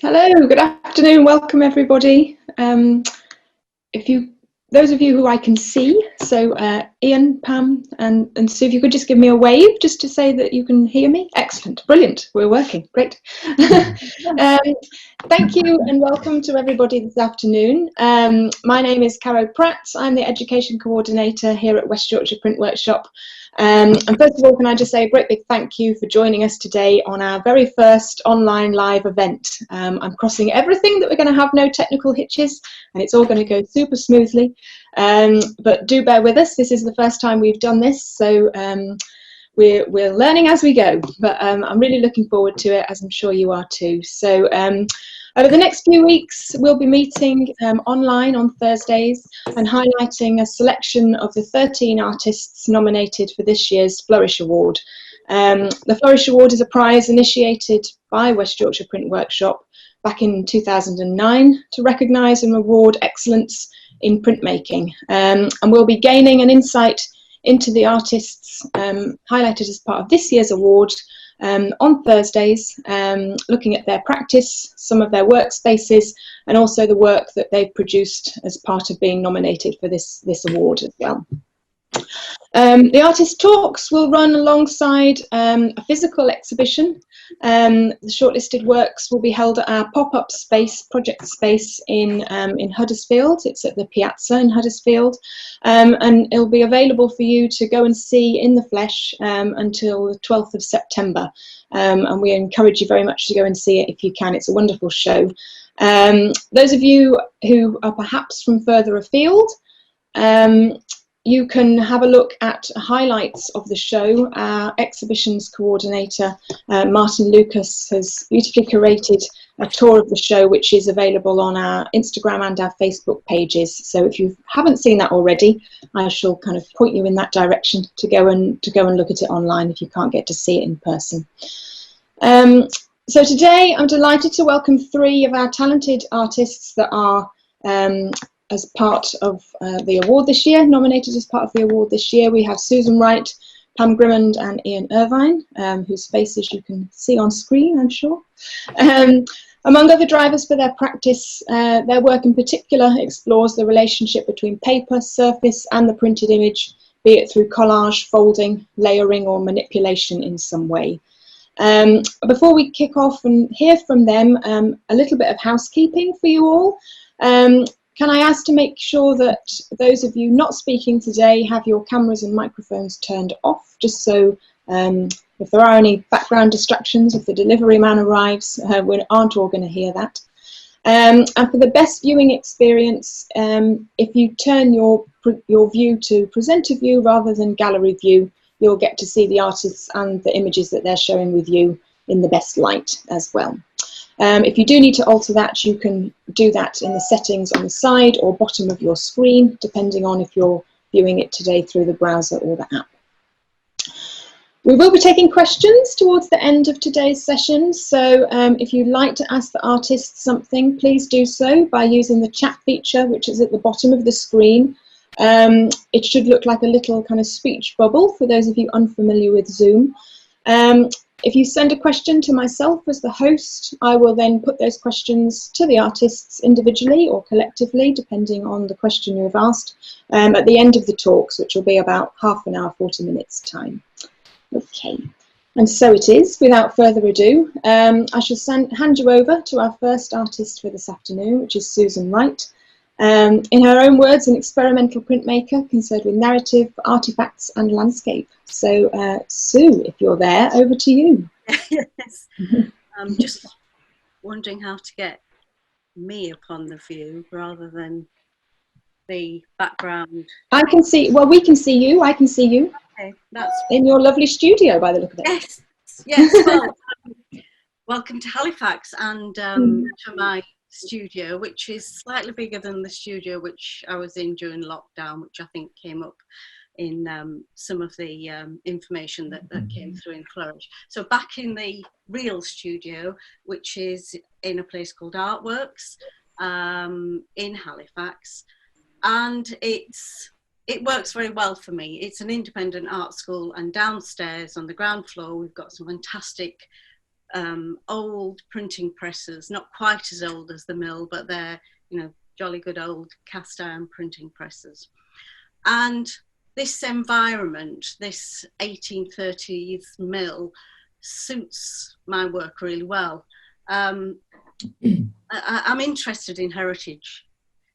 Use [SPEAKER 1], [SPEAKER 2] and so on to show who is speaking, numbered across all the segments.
[SPEAKER 1] Hello, good afternoon, welcome everybody. Those of you who I can see, so Ian, Pam and Sue, if you could just give me a wave just to say that you can hear me. Excellent, brilliant, we're working, great. Thank you and welcome to everybody this afternoon. My name is Caro Pratt, I'm the Education Coordinator here at West Yorkshire Print Workshop. And first of all, can I just say a great big thank you for joining us today on our very first online live event. I'm crossing everything that we're going to have no technical hitches and it's all going to go super smoothly. But do bear with us, this is the first time we've done this, so we're learning as we go, but I'm really looking forward to it, as I'm sure you are too. So over the next few weeks, we'll be meeting online on Thursdays and highlighting a selection of the 13 artists nominated for this year's Flourish Award. The Flourish Award is a prize initiated by West Yorkshire Print Workshop back in 2009 to recognise and reward excellence in printmaking. And we'll be gaining an insight into the artists highlighted as part of this year's award on Thursdays, looking at their practice, some of their workspaces, and also the work that they've produced as part of being nominated for this award as well. The artist talks will run alongside a physical exhibition. The shortlisted works will be held at our pop-up space, project space in Huddersfield. It's at the Piazza in Huddersfield, and it'll be available for you to go and see in the flesh until the 12th of September. And we encourage you very much to go and see it if you can. It's a wonderful show. Those of you who are perhaps from further afield, you can have a look at highlights of the show. Our exhibitions coordinator, Martin Lucas, has beautifully curated a tour of the show, which is available on our Instagram and our Facebook pages. So if you haven't seen that already, I shall kind of point you in that direction to go and look at it online if you can't get to see it in person. So today I'm delighted to welcome 3 of our talented artists that are as part of the award this year, nominated as part of the award this year. We have Susan Wright, Pam Grimmond and Ian Irvine, whose faces you can see on screen, I'm sure. Among other drivers for their practice, their work in particular explores the relationship between paper, surface and the printed image, be it through collage, folding, layering or manipulation in some way. Before we kick off and hear from them, a little bit of housekeeping for you all. Can I ask to make sure that those of you not speaking today have your cameras and microphones turned off, just so if there are any background distractions, if the delivery man arrives, we aren't all going to hear that. And for the best viewing experience, if you turn your view to presenter view rather than gallery view, you'll get to see the artists and the images that they're showing with you in the best light as well. If you do need to alter that, you can do that in the settings on the side or bottom of your screen, depending on if you're viewing it today through the browser or the app. We will be taking questions towards the end of today's session, so if you'd like to ask the artist something, please do so by using the chat feature, which is at the bottom of the screen. It should look like a little kind of speech bubble for those of you unfamiliar with Zoom. If you send a question to myself as the host, I will then put those questions to the artists individually or collectively, depending on the question you've asked, at the end of the talks, which will be about half an hour, 40 minutes time. Okay, and so it is. Without further ado, I shall hand you over to our first artist for this afternoon, which is Susan Wright. In her own words, an experimental printmaker concerned with narrative, artefacts and landscape. So Sue, if you're there, over to you.
[SPEAKER 2] Yes, I'm just wondering how to get me upon the view rather than the background.
[SPEAKER 1] I can see, well, we can see you, I can see you.
[SPEAKER 2] Okay, that's
[SPEAKER 1] in your lovely studio by the look of it.
[SPEAKER 2] Yes, yes, well, welcome to Halifax and to my studio, which is slightly bigger than the studio which I was in during lockdown, which I think came up in some of the information that came through in Flourish. So back in the real studio, which is in a place called Artworks in Halifax, and it works very well for me. It's an independent art school, and downstairs on the ground floor we've got some fantastic old printing presses, not quite as old as the mill, but they're, you know, jolly good old cast iron printing presses. And this environment, this 1830s mill, suits my work really well. I'm interested in heritage.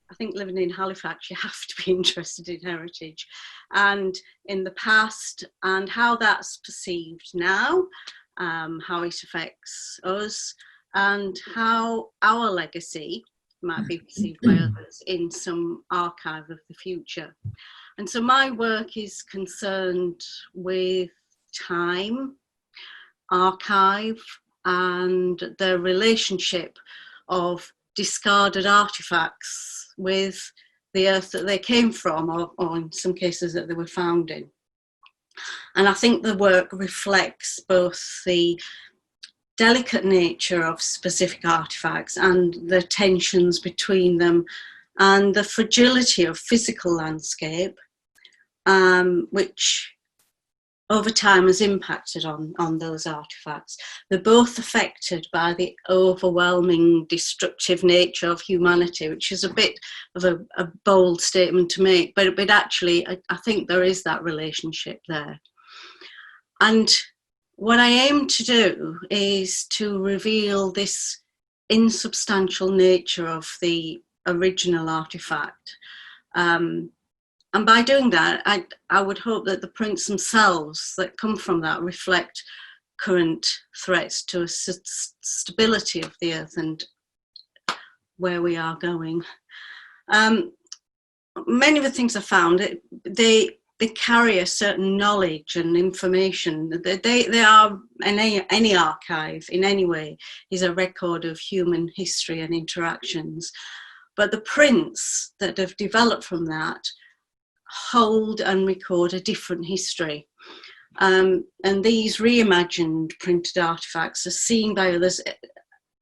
[SPEAKER 2] I think living in Halifax, you have to be interested in heritage and in the past and how that's perceived now, how it affects us, and how our legacy might be perceived by others in some archive of the future. And so my work is concerned with time, archive, and the relationship of discarded artifacts with the earth that they came from, or in some cases that they were found in. And I think the work reflects both the delicate nature of specific artifacts and the tensions between them and the fragility of physical landscape, which over time has impacted on those artifacts. They're both affected by the overwhelming destructive nature of humanity, which is a bit of a bold statement to make, but actually I think there is that relationship there. And what I aim to do is to reveal this insubstantial nature of the original artifact. And by doing that, I would hope that the prints themselves that come from that reflect current threats to stability of the earth and where we are going. Many of the things I found, they carry a certain knowledge and information. They are, any archive in any way is a record of human history and interactions. But the prints that have developed from that hold and record a different history. And these reimagined printed artifacts are seen by others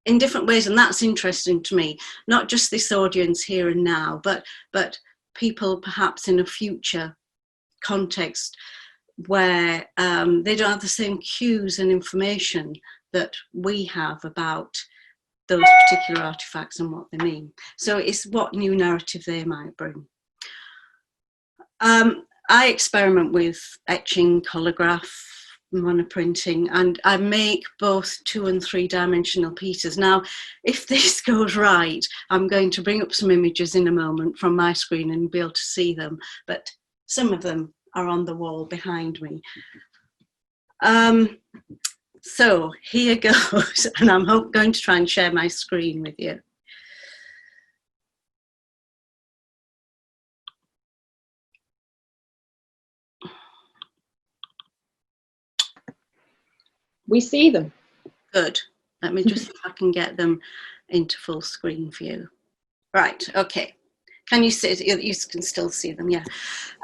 [SPEAKER 2] in different ways, and that's interesting to me. Not just this audience here and now, but people perhaps in a future context where they don't have the same cues and information that we have about those particular artifacts and what they mean. So it's what new narrative they might bring. I experiment with etching, holograph, monoprinting, and I make both 2- and 3-dimensional pieces. Now, if this goes right, I'm going to bring up some images in a moment from my screen and be able to see them, but some of them are on the wall behind me. So here goes, and I'm going to try and share my screen with you.
[SPEAKER 1] We see them. Good.
[SPEAKER 2] Let me just see if I can get them into full screen view. Right, okay. Can you see? You can still see them, yeah.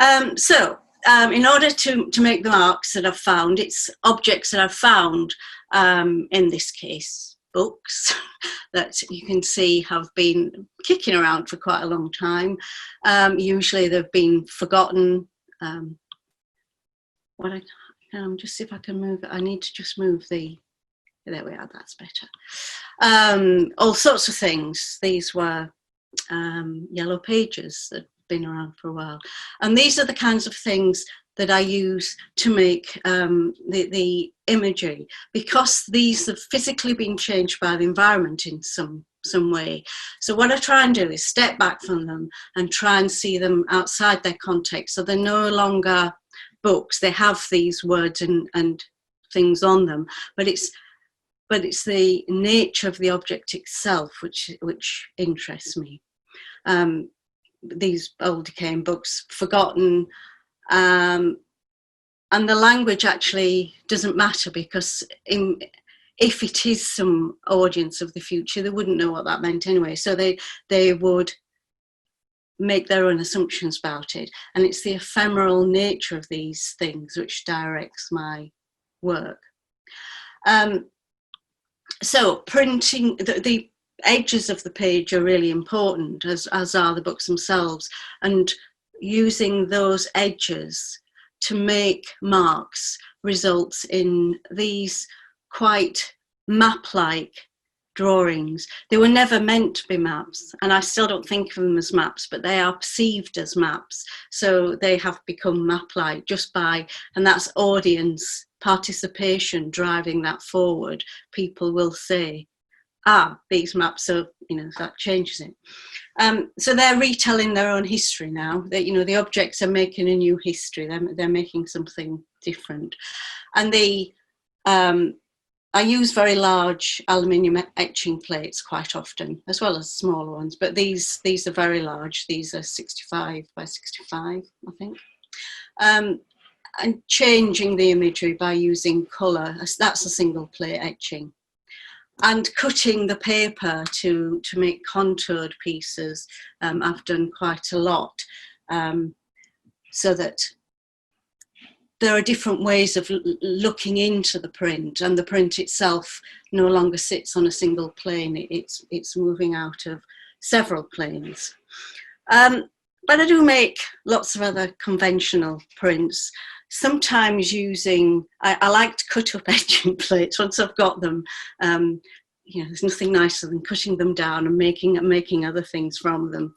[SPEAKER 2] In order to make the marks that I've found, it's objects that I've found, in this case, books that you can see have been kicking around for quite a long time. Usually they've been forgotten. Just see if I can move it. I need to just move the, there we are, that's better. All sorts of things. These were yellow pages that have been around for a while. And these are the kinds of things that I use to make the imagery, because these have physically been changed by the environment in some way. So what I try and do is step back from them and try and see them outside their context. So they're no longer books. They have these words and things on them, but it's the nature of the object itself which interests me. These old decaying books, forgotten, and the language actually doesn't matter, because if it is some audience of the future, they wouldn't know what that meant anyway. So they would make their own assumptions about it, and it's the ephemeral nature of these things which directs my work. So printing, the edges of the page are really important, as are the books themselves, and using those edges to make marks results in these quite map-like drawings. They were never meant to be maps, and I still don't think of them as maps, but they are perceived as maps. So they have become map-like just by, and that's audience participation driving that forward. People will say, ah, these maps are, you know, that changes it. So they're retelling their own history now. That, you know, the objects are making a new history. They're making something different. And I use very large aluminium etching plates quite often, as well as smaller ones. But these are very large. These are 65 by 65, I think. And changing the imagery by using colour. That's a single plate etching. And cutting the paper to make contoured pieces, I've done quite a lot, so that there are different ways of looking into the print, and the print itself no longer sits on a single plane. It's moving out of several planes. But I do make lots of other conventional prints, sometimes using, I like to cut up etching plates once I've got them. You know, there's nothing nicer than cutting them down and making other things from them.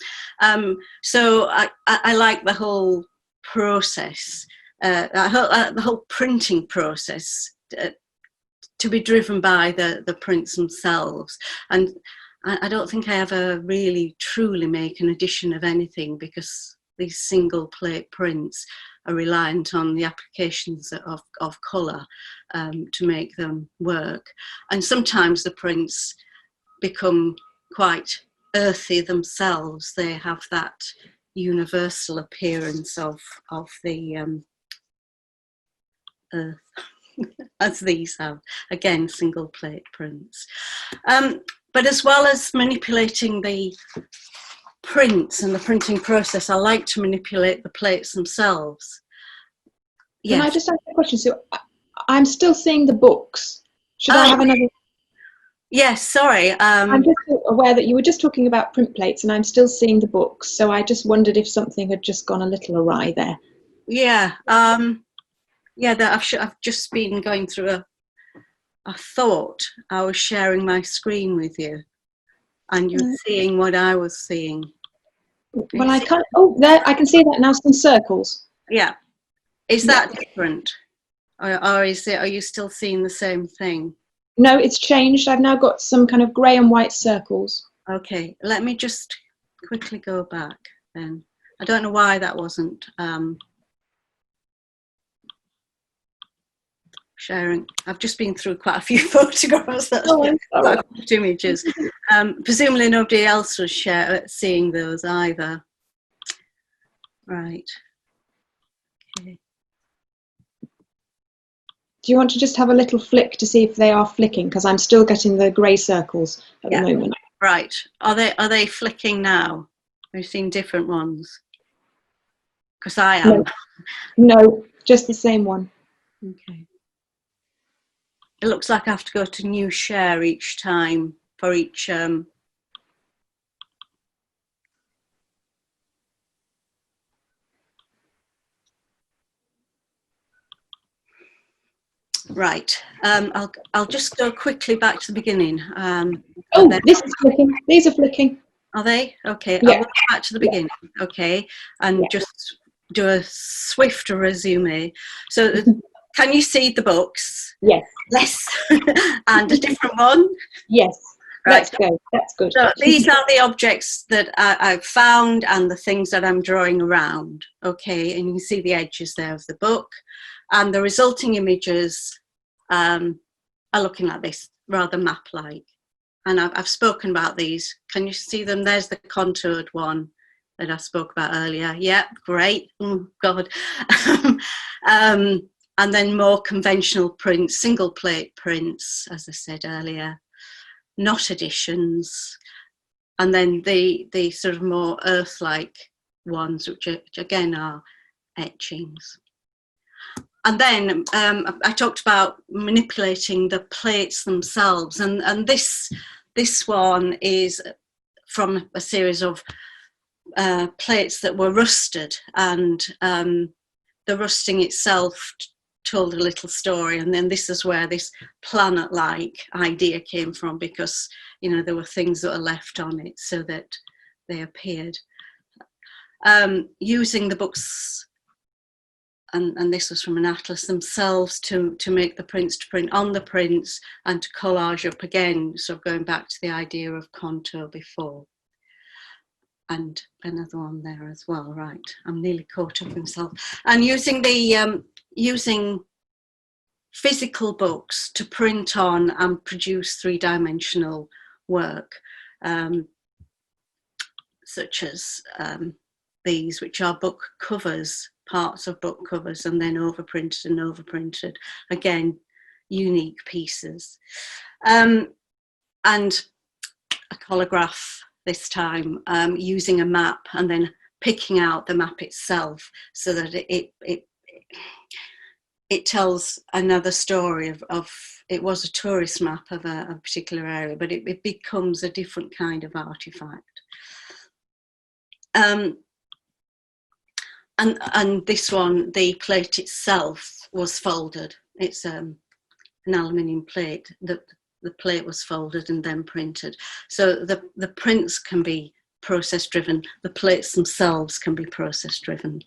[SPEAKER 2] So I like the whole process, the whole printing process to be driven by the prints themselves. And I don't think I ever really truly make an edition of anything, because these single plate prints are reliant on the applications of colour to make them work. And sometimes the prints become quite earthy themselves. They have that universal appearance of the earth, as these have. Again, single plate prints. But as well as manipulating the prints and the printing process, I like to manipulate the plates themselves. Yes.
[SPEAKER 1] Can I just ask a question? So I'm still seeing the books. Should I have another?
[SPEAKER 2] Yes, sorry.
[SPEAKER 1] I'm just aware that you were just talking about print plates, and I'm still seeing the books. So I just wondered if something had just gone a little awry there.
[SPEAKER 2] Yeah. Yeah, I've just been going through I thought I was sharing my screen with you, and you're seeing what I was seeing.
[SPEAKER 1] Well, I can't. Oh, there, I can see that now. Some circles.
[SPEAKER 2] Yeah. Is that different, or is it? Are you still seeing the same thing?
[SPEAKER 1] No, it's changed. I've now got some kind of grey and white circles. Okay,
[SPEAKER 2] let me just quickly go back then. I don't know why that wasn't sharing. I've just been through quite a few photographs. That's quite a few images. Presumably nobody else was seeing those either. Right. Okay.
[SPEAKER 1] Do you want to just have a little flick to see if they are flicking? Because I'm still getting the grey circles at the moment.
[SPEAKER 2] Right. Are they flicking now? Are you seeing different ones? Because I am.
[SPEAKER 1] No, just the same one.
[SPEAKER 2] Okay. It looks like I have to go to new share each time for each. Right. I'll just go quickly back to the beginning.
[SPEAKER 1] This is flicking. These are flicking.
[SPEAKER 2] Are they? Okay.
[SPEAKER 1] Yeah.
[SPEAKER 2] I'll go back to the beginning. Okay. And just do a swift resume. So can you see the books?
[SPEAKER 1] Yes.
[SPEAKER 2] Yes. And a different one?
[SPEAKER 1] Yes.
[SPEAKER 2] Right.
[SPEAKER 1] Let's go. That's good.
[SPEAKER 2] So these are the objects that I've found and the things that I'm drawing around. Okay. And you can see the edges there of the book. And the resulting images are looking like this, rather map-like. And I've spoken about these. Can you see them? There's the contoured one that I spoke about earlier. Yeah, great. Oh, God. And then more conventional prints, single plate prints, as I said earlier, not editions. And then the sort of more earth-like ones, which again are etchings. And then I talked about manipulating the plates themselves, and this one is from a series of plates that were rusted, and the rusting itself told a little story, and then this is where this planet-like idea came from, because there were things that were left on it so that they appeared. Using the books, and this was from an atlas themselves, to make the prints, to print on the prints and to collage up again, so going back to the idea of contour before. And another one there as well, right, I'm nearly caught up in myself. And using the using physical books to print on and produce three-dimensional work, such as these, which are book covers, parts of book covers, and then overprinted and overprinted, again, unique pieces. And a holograph this time, using a map and then picking out the map itself, so that it tells another story of it was a tourist map of a particular area, but it becomes a different kind of artifact. And this one, the plate itself was folded. It's an aluminium plate. The plate was folded and then printed. So the prints can be process driven. The plates themselves can be process driven.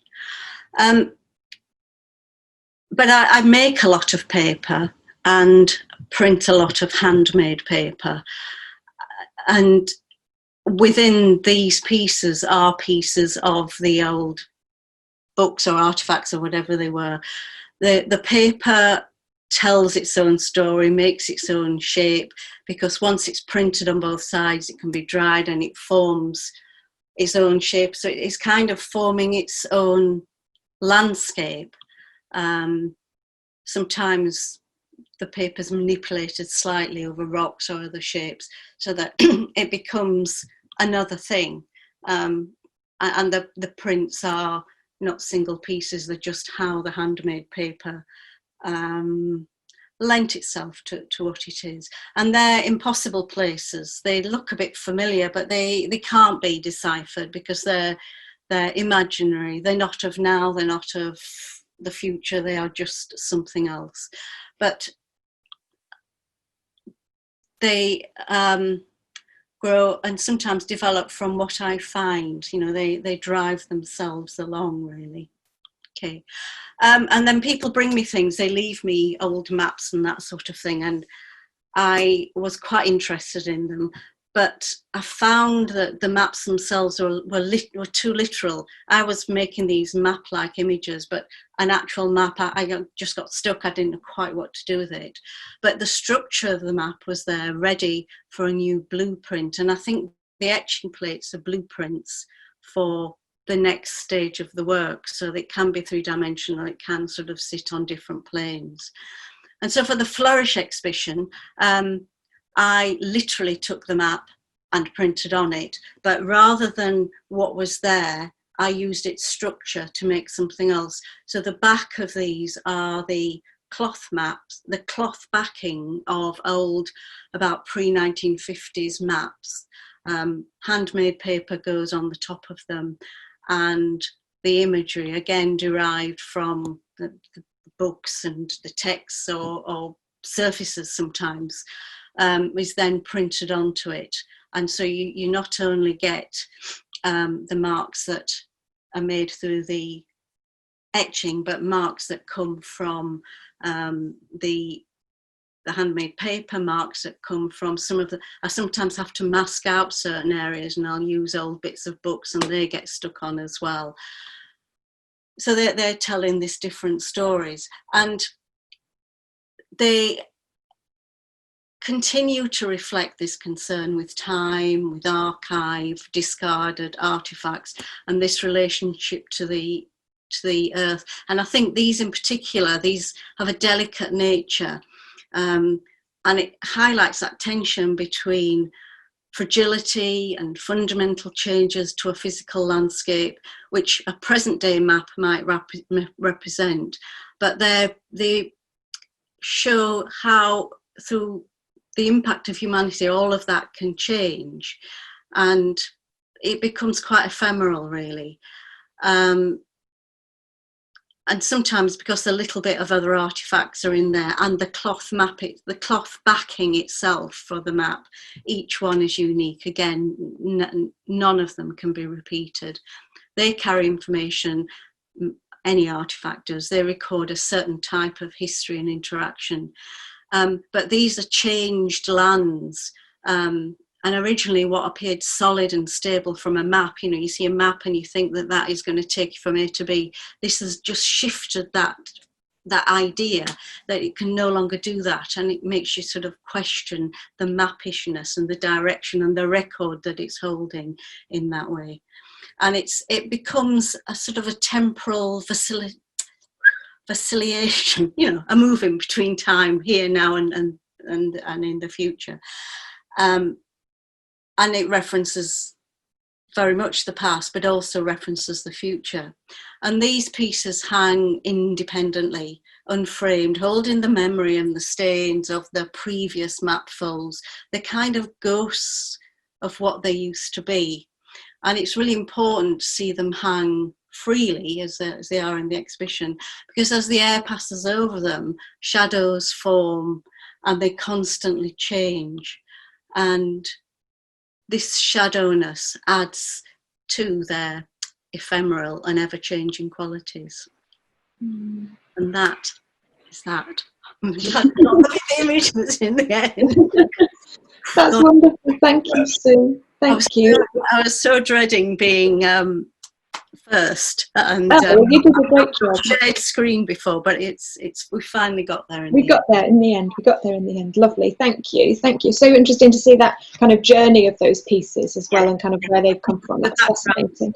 [SPEAKER 2] But I make a lot of paper and print a lot of handmade paper. And within these pieces are pieces of the old books or artifacts or whatever they were. The paper tells its own story, makes its own shape, because once it's printed on both sides, it can be dried and it forms its own shape. So it's kind of forming its own landscape. Sometimes the paper's manipulated slightly over rocks or other shapes so that it becomes another thing. And the prints are not single pieces, they're just how the handmade paper lent itself to what it is. And they're impossible places. They look a bit familiar, but they can't be deciphered because they're imaginary. They're not of now, they're not of the future, they are just something else. But they grow and sometimes develop from what I find. They drive themselves along, really. Okay. And then people bring me things, they leave me old maps and that sort of thing, and I was quite interested in them, but I found that the maps themselves were too literal. I was making these map-like images, but an actual map, I just got stuck. I didn't know quite what to do with it. But the structure of the map was there, ready for a new blueprint. And I think the etching plates are blueprints for the next stage of the work. So it can be three-dimensional, it can sort of sit on different planes. And so for the Flourish exhibition, I literally took the map and printed on it, but rather than what was there, I used its structure to make something else. So the back of these are the cloth maps, the cloth backing of old, about pre-1950s maps. Handmade paper goes on the top of them, and the imagery, again derived from the books and the texts or surfaces sometimes, is then printed onto it. And so you not only get the marks that are made through the etching, but marks that come from the handmade paper, marks that come from I sometimes have to mask out certain areas, and I'll use old bits of books and they get stuck on as well. So they're telling these different stories, and they continue to reflect this concern with time, with archive, discarded artifacts, and this relationship to the earth. And I think these in particular, these have a delicate nature, and it highlights that tension between fragility and fundamental changes to a physical landscape, which a present day map might represent. But they show how through the impact of humanity, all of that can change, and it becomes quite ephemeral, really. And and sometimes because a little bit of other artifacts are in there, and the cloth the cloth backing itself for the map, each one is unique. Again, none of them can be repeated. They carry information, any artifact does. They record a certain type of history and interaction. But these are changed lands. And originally what appeared solid and stable from a map, you know, you see a map and you think that that is going to take you from A to B. This has just shifted that idea that it can no longer do that, and it makes you sort of question the mappishness and the direction and the record that it's holding in that way. And it becomes a sort of a temporal vacillation, you know, a moving between time here, now, and in the future. And it references very much the past, but also references the future. And these pieces hang independently, unframed, holding the memory and the stains of the previous map folds. They're kind of ghosts of what they used to be. And it's really important to see them hang freely as they are in the exhibition, because as the air passes over them, shadows form and they constantly change. And this shadowness adds to their ephemeral and ever-changing qualities. And that is that. That's not the images in the end.
[SPEAKER 1] That's wonderful. Thank you, Sue. Thank you.
[SPEAKER 2] I was so dreading being first, and
[SPEAKER 1] you did a great job.
[SPEAKER 2] shared screen before, but we finally got there.
[SPEAKER 1] We got there in the end. Lovely. Thank you. So interesting to see that kind of journey of those pieces as well, and kind of where they've come from. That's fascinating.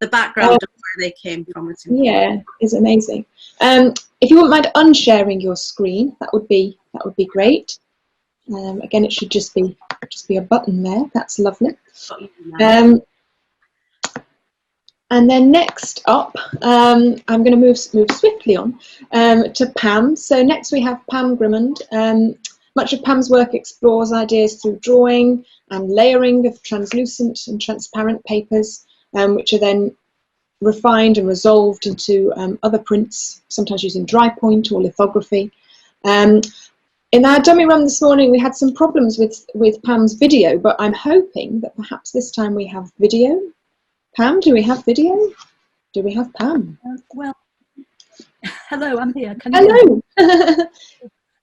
[SPEAKER 2] The background of where they came from
[SPEAKER 1] is amazing. If you wouldn't mind unsharing your screen, that would be great. Again, it should just be a button there. That's lovely. And then next up, I'm going to move swiftly on to Pam. So next we have Pam Grimond. Much of Pam's work explores ideas through drawing and layering of translucent and transparent papers, which are then refined and resolved into other prints, sometimes using dry point or lithography. In our dummy run this morning, we had some problems with Pam's video, but I'm hoping that perhaps this time we have video. Pam, do we have video? Do we have Pam?
[SPEAKER 3] Well, hello, I'm here.
[SPEAKER 1] Hello.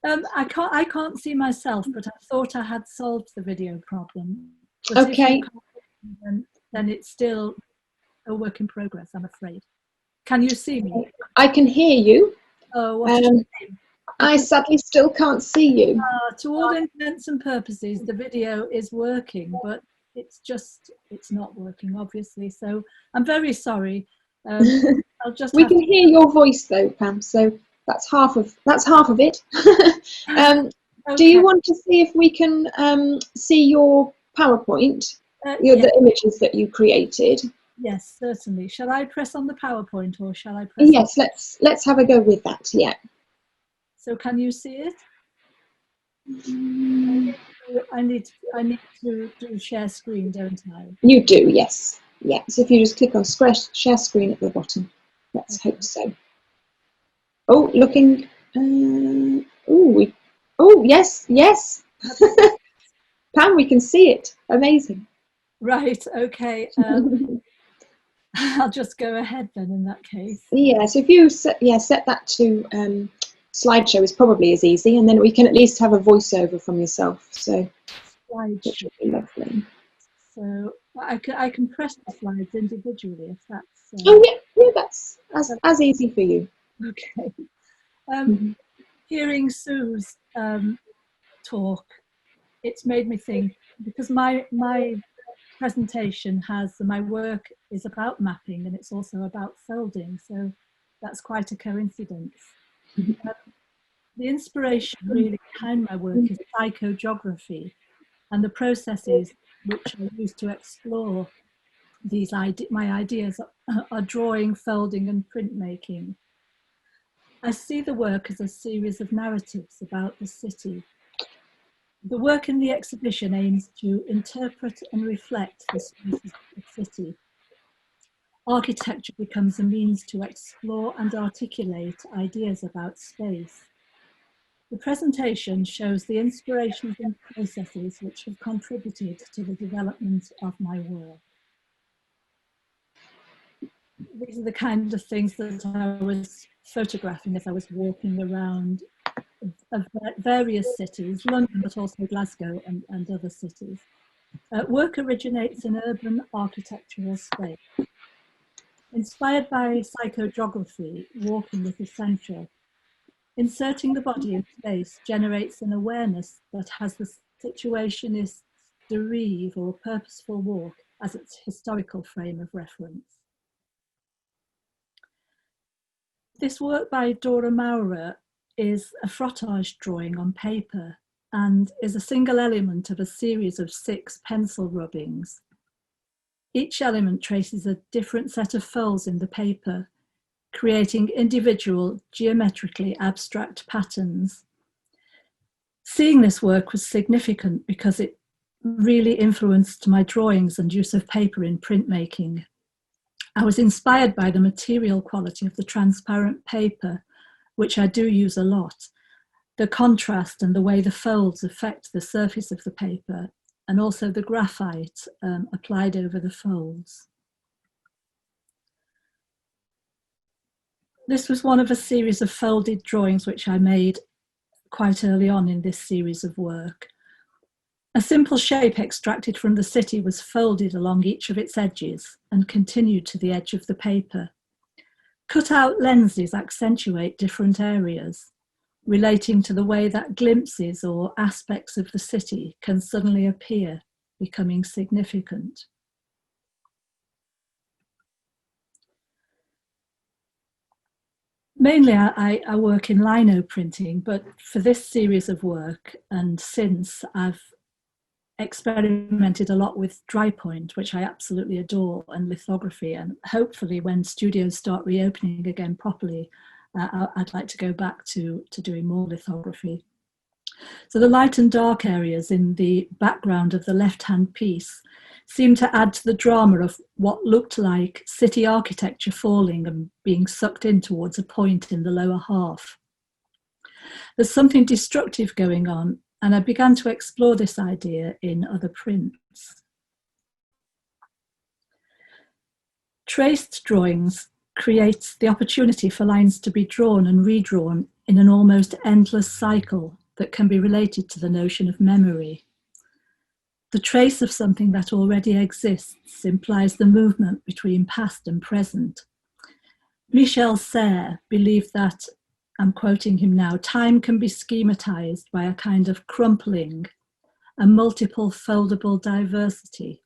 [SPEAKER 3] I can't see myself, but I thought I had solved the video problem. But
[SPEAKER 1] okay.
[SPEAKER 3] If you can't, then it's still a work in progress, I'm afraid. Can you see me?
[SPEAKER 1] I can hear you.
[SPEAKER 3] Oh, what a shame.
[SPEAKER 1] I sadly still can't see you.
[SPEAKER 3] To all intents and purposes, the video is working, but it's not working, obviously. So I'm very sorry. I'll just.
[SPEAKER 1] We can hear your voice though, Pam. So that's half of it.
[SPEAKER 3] Okay.
[SPEAKER 1] Do you want to see if we can see your PowerPoint, the images that you created?
[SPEAKER 3] Yes, certainly. Shall I press on the PowerPoint, or shall I press?
[SPEAKER 1] Yes, let's have a go with that. Yeah. So
[SPEAKER 3] can you see it? I need to do share screen, don't I?
[SPEAKER 1] You do, yes. Yeah. So if you just click on share screen at the bottom, let's hope so. Oh, looking. Yes. Pam, we can see it. Amazing.
[SPEAKER 3] Right. Okay. I'll just go ahead then in that case.
[SPEAKER 1] Yeah. So if you set that to slideshow is probably as easy, and then we can at least have a voiceover from yourself. So
[SPEAKER 3] slideshow
[SPEAKER 1] should be lovely.
[SPEAKER 3] So I can press the slides individually if that's.
[SPEAKER 1] Oh yeah, that's as easy for you.
[SPEAKER 3] Okay. Hearing Sue's talk, it's made me think, because my presentation my work is about mapping and it's also about folding, so that's quite a coincidence. The inspiration really behind my work is psychogeography and the processes which I use to explore my ideas are drawing, folding and printmaking. I see the work as a series of narratives about the city. The work in the exhibition aims to interpret and reflect the spaces of the city. architecture becomes a means to explore and articulate ideas about space. The presentation shows the inspirations and processes which have contributed to the development of my work. These are the kind of things that I was photographing as I was walking around of various cities, London, but also Glasgow and other cities. Work originates in urban architectural space. Inspired by psychogeography, walking is essential. Inserting the body in space generates an awareness that has the situationist's derive or purposeful walk as its historical frame of reference. This work by Dora Maura is a frottage drawing on paper and is a single element of a series of 6 pencil rubbings. Each element traces a different set of folds in the paper, creating individual geometrically abstract patterns. Seeing this work was significant because it really influenced my drawings and use of paper in printmaking. I was inspired by the material quality of the transparent paper, which I do use a lot, the contrast and the way the folds affect the surface of the paper, and also the graphite applied over the folds. This was one of a series of folded drawings which I made quite early on in this series of work. A simple shape extracted from the city was folded along each of its edges and continued to the edge of the paper. Cut-out lenses accentuate different areas, relating to the way that glimpses or aspects of the city can suddenly appear, becoming significant. Mainly I work in lino printing, but for this series of work and since, I've experimented a lot with dry point, which I absolutely adore, and lithography, and hopefully when studios start reopening again properly, I'd like to go back to doing more lithography. So the light and dark areas in the background of the left-hand piece seem to add to the drama of what looked like city architecture falling and being sucked in towards a point in the lower half. There's something destructive going on, and I began to explore this idea in other prints. Traced drawings create the opportunity for lines to be drawn and redrawn in an almost endless cycle that can be related to the notion of memory. The trace of something that already exists implies the movement between past and present. Michel Serres believed that, I'm quoting him now, time can be schematized by a kind of crumpling, a multiple foldable diversity.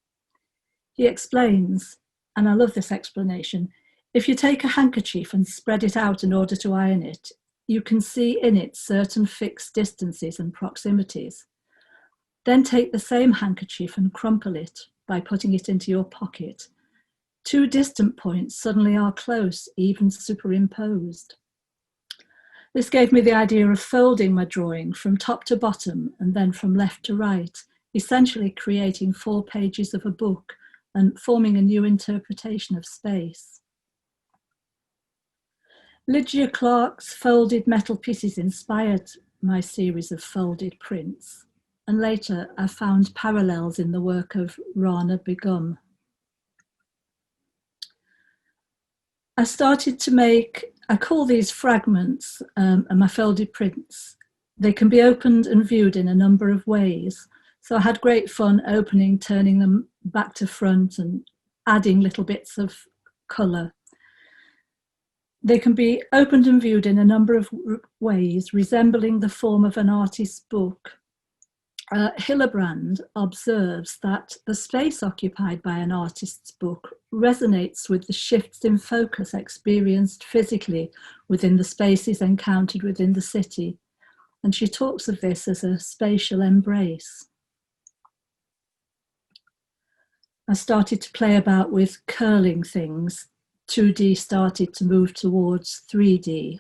[SPEAKER 3] He explains, and I love this explanation, if you take a handkerchief and spread it out in order to iron it, you can see in it certain fixed distances and proximities. Then take the same handkerchief and crumple it by putting it into your pocket. 2 distant points suddenly are close, even superimposed. This gave me the idea of folding my drawing from top to bottom and then from left to right, essentially creating 4 pages of a book and forming a new interpretation of space. Lygia Clark's folded metal pieces inspired my series of folded prints, and later I found parallels in the work of Rana Begum. I started to make, I call these fragments and my folded prints. They can be opened and viewed in a number of ways. So I had great fun opening, turning them back to front and adding little bits of colour. They can be opened and viewed in a number of ways, resembling the form of an artist's book. Hillebrand observes that the space occupied by an artist's book resonates with the shifts in focus experienced physically within the spaces encountered within the city, and she talks of this as a spatial embrace. I started to play about with curling things. 2D started to move towards 3D,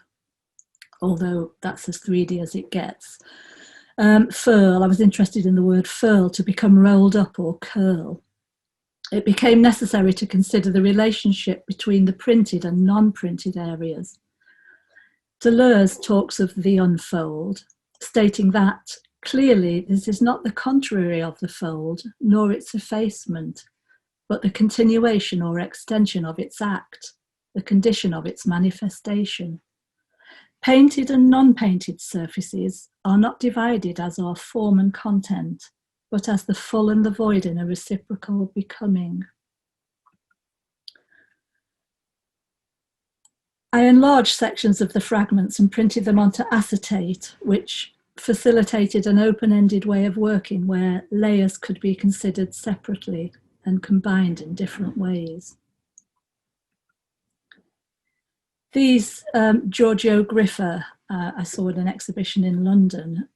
[SPEAKER 3] although that's as 3D as it gets. Furl, I was interested in the word furl, to become rolled up or curl. it became necessary to consider the relationship between the printed and non-printed areas. Deleuze talks of the unfold, stating that clearly this is not the contrary of the fold, nor its effacement, but the continuation or extension of its act, the condition of its manifestation. Painted and non-painted surfaces are not divided as are form and content, but as the full and the void in a reciprocal becoming. I enlarged sections of the fragments and printed them onto acetate, which facilitated an open-ended way of working where layers could be considered separately and combined in different ways. These Giorgio Griffer, I saw in an exhibition in London,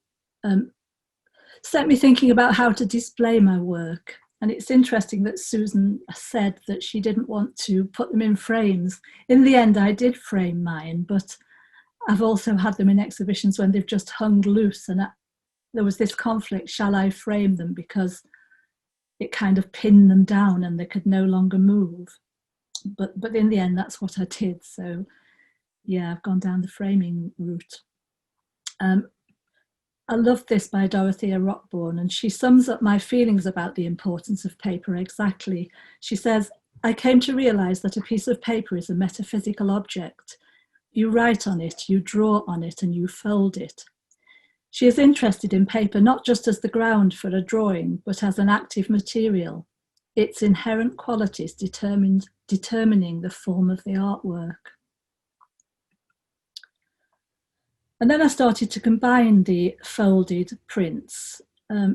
[SPEAKER 3] set me thinking about how to display my work. And it's interesting that Susan said that she didn't want to put them in frames. In the end, I did frame mine, but I've also had them in exhibitions when they've just hung loose. And there was this conflict, shall I frame them? Because it kind of pinned them down and they could no longer move. But in the end, that's what I did. So yeah, I've gone down the framing route. I love this by Dorothea Rockbourne, and she sums up my feelings about the importance of paper exactly. She says, I came to realise that a piece of paper is a metaphysical object. You write on it, you draw on it, and you fold it. She is interested in paper not just as the ground for a drawing, but as an active material, its inherent qualities determining the form of the artwork. And then I started to combine the folded prints,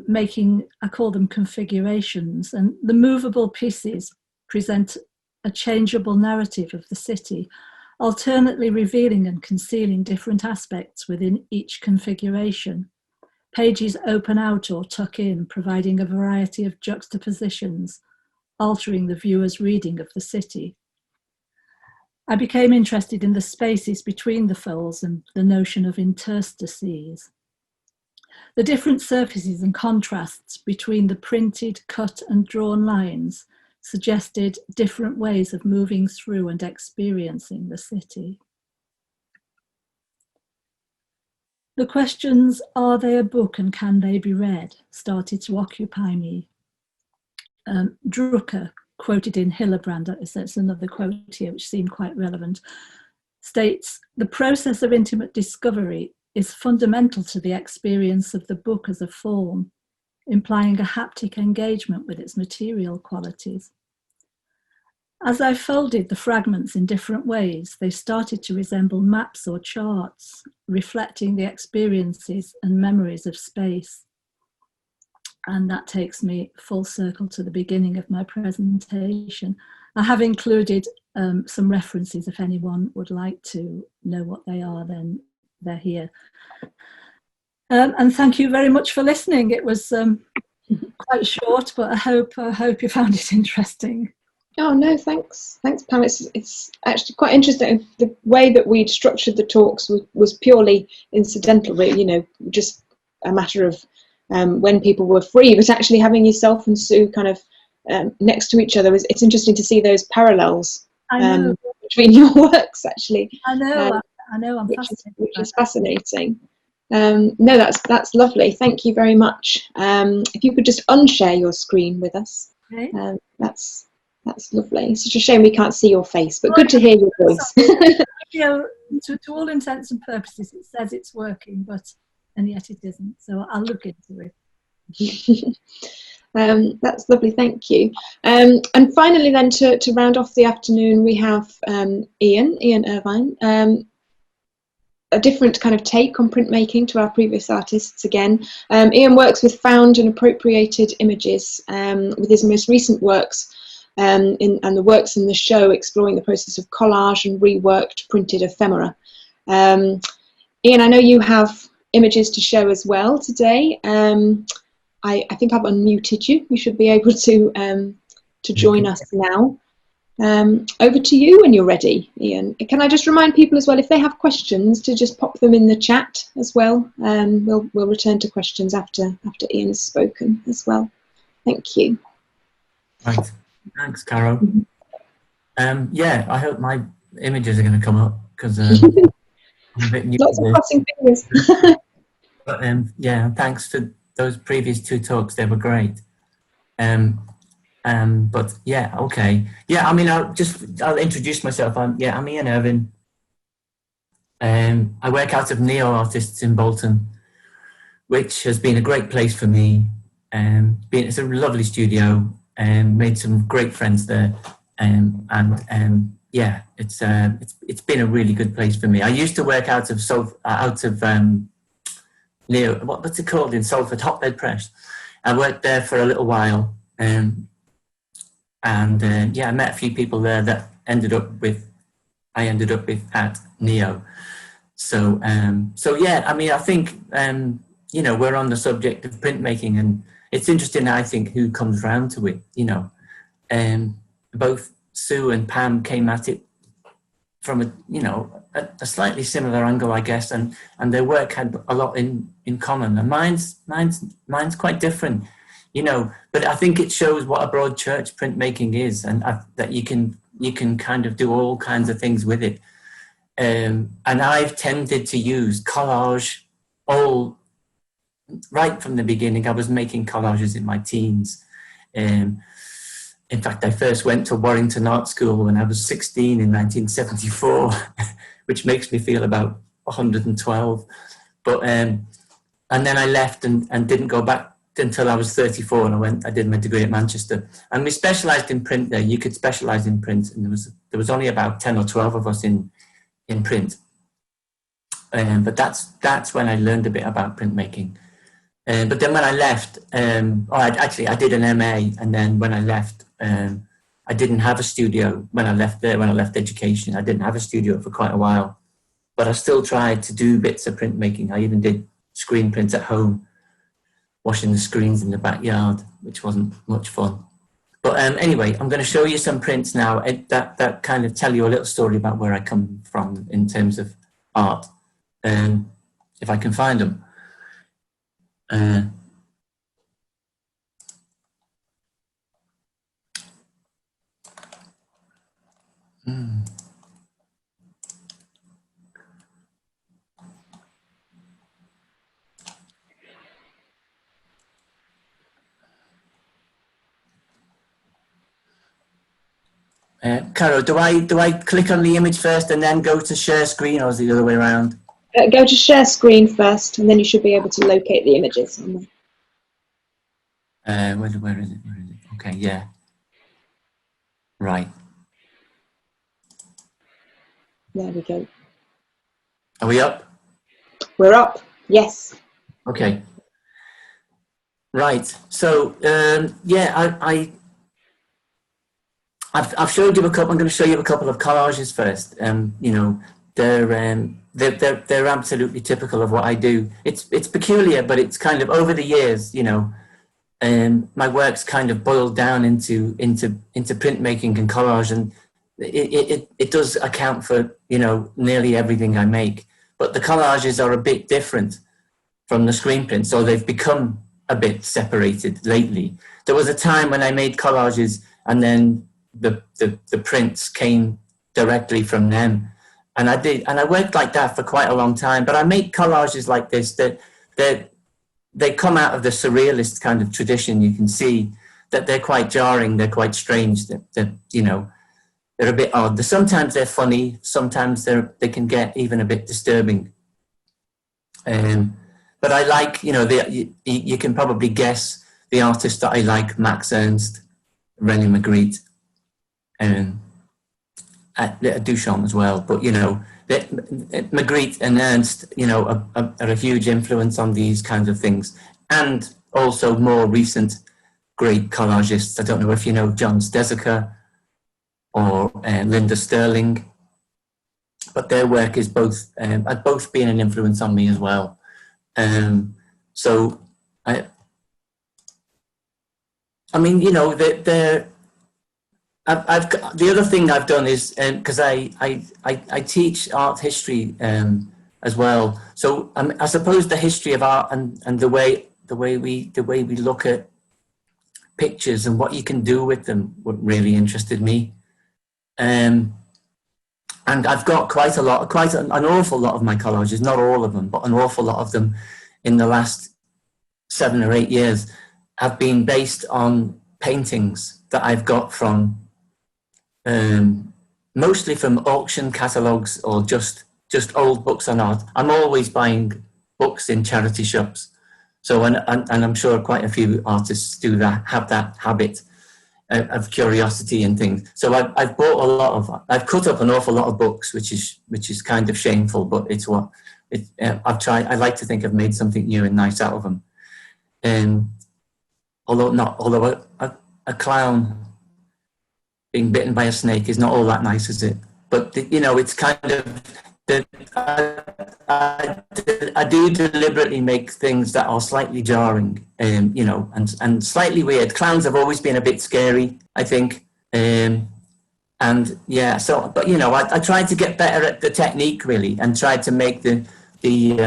[SPEAKER 3] making, I call them configurations, and the movable pieces present a changeable narrative of the city, alternately revealing and concealing different aspects within each configuration. Pages open out or tuck in, providing a variety of juxtapositions, altering the viewer's reading of the city. I became interested in the spaces between the folds and the notion of interstices. The different surfaces and contrasts between the printed, cut and drawn lines suggested different ways of moving through and experiencing the city. The questions, are they a book and can they be read, started to occupy me. Drucker, quoted in Hillebrand, it's another quote here which seemed quite relevant, states, the process of intimate discovery is fundamental to the experience of the book as a form, implying a haptic engagement with its material qualities. As I folded the fragments in different ways, they started to resemble maps or charts, reflecting the experiences and memories of space. And that takes me full circle to the beginning of my presentation. I have included some references. If anyone would like to know what they are, then they're here. And thank you very much for listening. It was quite short, but I hope you found it interesting.
[SPEAKER 1] Oh no, thanks Pam. It's actually quite interesting. The way that we'd structured the talks was purely incidental, really, you know, just a matter of when people were free, but actually having yourself and Sue kind of next to each other, it's interesting to see those parallels between your works, actually.
[SPEAKER 3] I know, I'm fascinated.
[SPEAKER 1] Which is fascinating. No, that's lovely. Thank you very much. If you could just unshare your screen with us.
[SPEAKER 3] Okay.
[SPEAKER 1] That's lovely. It's such a shame we can't see your face, but good to hear your voice.
[SPEAKER 3] You know, to all intents and purposes, it says it's working, and yet it isn't. So I'll look into it.
[SPEAKER 1] That's lovely, thank you. And finally then, to round off the afternoon, we have Ian Irvine, a different kind of take on printmaking to our previous artists again. Ian works with found and appropriated images with his most recent works, and the works in the show exploring the process of collage and reworked printed ephemera. Ian, I know you have images to show as well today. I think I've unmuted you. You should be able to join us now. Over to you when you're ready, Ian. Can I just remind people as well, if they have questions, to just pop them in the chat as well. We'll return to questions after Ian's spoken as well. Thank you.
[SPEAKER 4] Right. Thanks, Caro. Yeah, I hope my images are going to come up because I'm a bit new
[SPEAKER 1] Lots
[SPEAKER 4] to
[SPEAKER 1] of
[SPEAKER 4] this.
[SPEAKER 1] crossing fingers.
[SPEAKER 4] But yeah, thanks for those previous 2 talks. They were great. But yeah, okay. Yeah, I mean, I'll introduce myself. I'm Ian Irvine. I work out of Neo Artists in Bolton, which has been a great place for me. It's a lovely studio, and made some great friends there. Yeah, it's been a really good place for me. I used to work out of Neo, what's it called in Salford, Hotbed Press. I worked there for a little while, yeah, I met a few people there that I ended up with at Neo. So yeah, I mean, I think you know, we're on the subject of printmaking, and it's interesting, I think, who comes round to it. You know, both Sue and Pam came at it from a slightly similar angle, I guess, and their work had a lot in common. And mine's quite different, you know. But I think it shows what a broad church printmaking is, and that you can kind of do all kinds of things with it. And I've tended to use collage all right from the beginning. I was making collages in my teens. In fact, I first went to Warrington Art School when I was 16 in 1974, which makes me feel about 112. But and then I left and didn't go back until I was 34, and I did my degree at Manchester. And we specialised in print there. You could specialise in print, and there was only about 10 or 12 of us in print. But that's when I learned a bit about printmaking. But then when I left, I did an MA, and then when I left, I didn't have a studio when I left there. When I left education, I didn't have a studio for quite a while, but I still tried to do bits of printmaking. I even did screen prints at home, washing the screens in the backyard, which wasn't much fun. But anyway, I'm going to show you some prints now that kind of tell you a little story about where I come from in terms of art, if I can find them. Caro, do I click on the image first and then go to share screen, or is it the other way around?
[SPEAKER 1] Go to share screen first, and then you should be able to locate the images.
[SPEAKER 4] Where is it? Where is it? Okay, yeah. Right.
[SPEAKER 1] There we go.
[SPEAKER 4] Are we up?
[SPEAKER 1] We're up. Yes.
[SPEAKER 4] Okay. Right. So yeah, I've showed you a couple. I'm going to show you a couple of collages first. You know, they're absolutely typical of what I do. It's peculiar, but it's kind of over the years, you know, my work's kind of boiled down into printmaking and collage, and it does account for, you know, nearly everything I make. But the collages are a bit different from the screen print, so they've become a bit separated lately. There was a time when I made collages, and then the prints came directly from them, and I worked like that for quite a long time. But I make collages like this that they come out of the surrealist kind of tradition. You can see that they're quite jarring, they're quite strange, that you know, they're a bit odd. Sometimes they're funny, sometimes they can get even a bit disturbing. But I like, you know, you can probably guess the artists that I like: Max Ernst, René Magritte, and Duchamp as well. But, you know, Magritte and Ernst, you know, are a huge influence on these kinds of things. And also more recent great collagists. I don't know if you know John Stezuker or Linda Sterling, but their work is both been an influence on me as well. So I mean, you know, the other thing I've done is, because I teach art history as well. So I suppose the history of art and the way we look at pictures and what you can do with them what really interested me. And I've got quite an awful lot of my collages, not all of them, but an awful lot of them in the last 7 or 8 years have been based on paintings that I've got from, mostly from auction catalogues or just old books on art. I'm always buying books in charity shops. So, and I'm sure quite a few artists do that, have that habit of curiosity and things. So I've bought I've cut up an awful lot of books, which is kind of shameful, but it's what I've tried. I like to think I've made something new and nice out of them. Although a clown being bitten by a snake is not all that nice, is it? But you know, it's kind of I do deliberately make things that are slightly jarring, you know, and slightly weird. Clowns have always been a bit scary, I think, and yeah. So, but you know, I tried to get better at the technique really, and tried to make these